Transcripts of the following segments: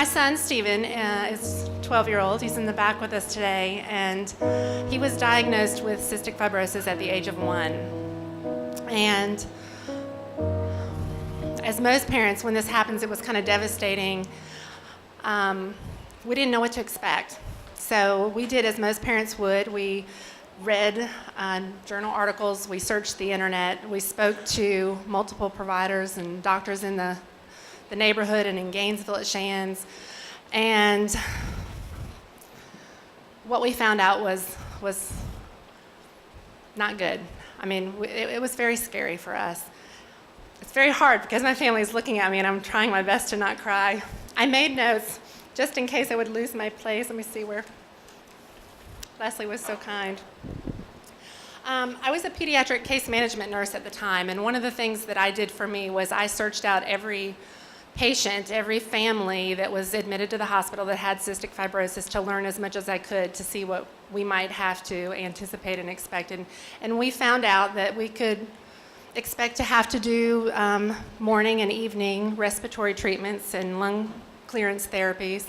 My son, Stephen, is 12-year-old. He's in the back with us today, and he was diagnosed with cystic fibrosis at the age of 1. And as most parents, when this happens, it was kind of devastating. We didn't know what to expect. So we did as most parents would. We read journal articles, we searched the internet, we spoke to multiple providers and doctors in the neighborhood and in Gainesville at Shands. And what we found out was not good. I mean, it was very scary for us. It's very hard because my family is looking at me and I'm trying my best to not cry. I made notes just in case I would lose my place. Let me see where. Leslie was so kind. I was a pediatric case management nurse at the time, and one of the things that I did for me was I searched out every patient, every family that was admitted to the hospital that had cystic fibrosis to learn as much as I could to see what we might have to anticipate and expect. And we found out that we could expect to have to do morning and evening respiratory treatments and lung clearance therapies,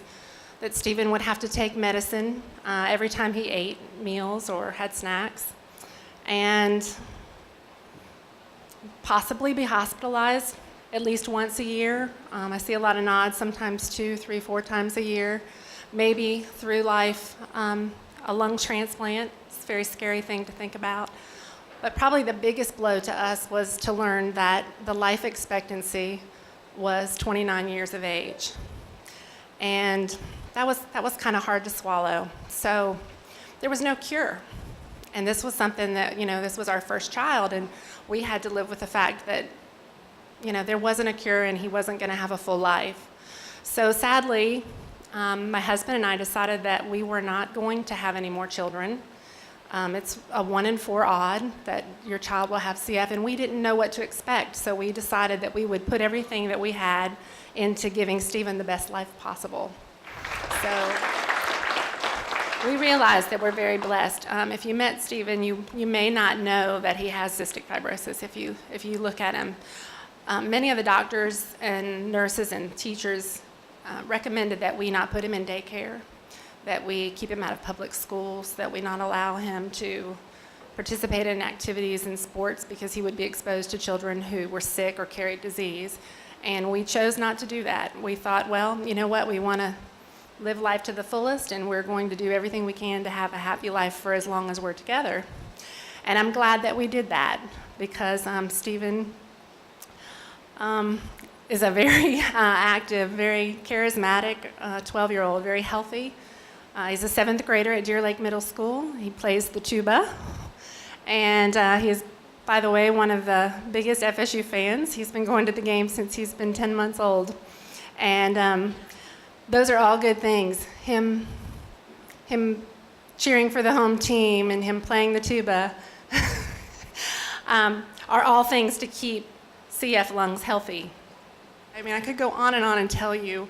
that Stephen would have to take medicine every time he ate meals or had snacks, and possibly be hospitalized at least once a year. I see a lot of nods, sometimes 2, 3, 4 times a year. Maybe through life, a lung transplant. It's a very scary thing to think about. But probably the biggest blow to us was to learn that the life expectancy was 29 years of age. And that was kind of hard to swallow. So there was no cure. And this was something that, this was our first child, and we had to live with the fact that, there wasn't a cure and he wasn't going to have a full life. So sadly, my husband and I decided that we were not going to have any more children. It's a 1 in 4 odd that your child will have CF, and we didn't know what to expect. So we decided that we would put everything that we had into giving Stephen the best life possible. So we realized that we're very blessed. If you met Stephen, you may not know that he has cystic fibrosis if you look at him. Many of the doctors and nurses and teachers recommended that we not put him in daycare, that we keep him out of public schools, that we not allow him to participate in activities and sports because he would be exposed to children who were sick or carried disease. And we chose not to do that. We thought, well, you know what, we want to live life to the fullest, and we're going to do everything we can to have a happy life for as long as we're together. And I'm glad that we did that, because Stephen is a very active, very charismatic 12-year-old, very healthy. He's a 7th grader at Deer Lake Middle School. He plays the tuba, and he's, by the way, one of the biggest FSU fans. He's been going to the game since he's been 10 months old. And those are all good things. Him cheering for the home team and him playing the tuba are all things to keep CF lungs healthy. I mean, I could go on and tell you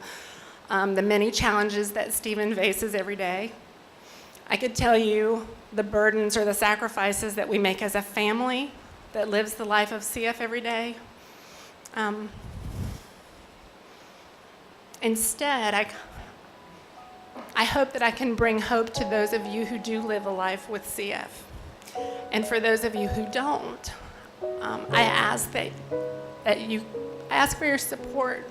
the many challenges that Stephen faces every day. I could tell you the burdens or the sacrifices that we make as a family that lives the life of CF every day. Instead, I hope that I can bring hope to those of you who do live a life with CF. And for those of you who don't, I ask for your support.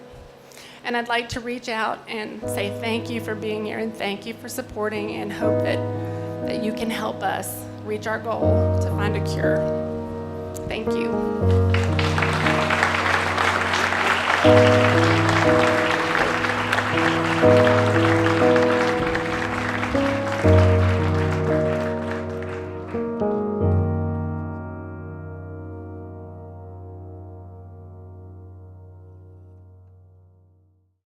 And I'd like to reach out and say thank you for being here and thank you for supporting, and hope that you can help us reach our goal to find a cure. Thank you.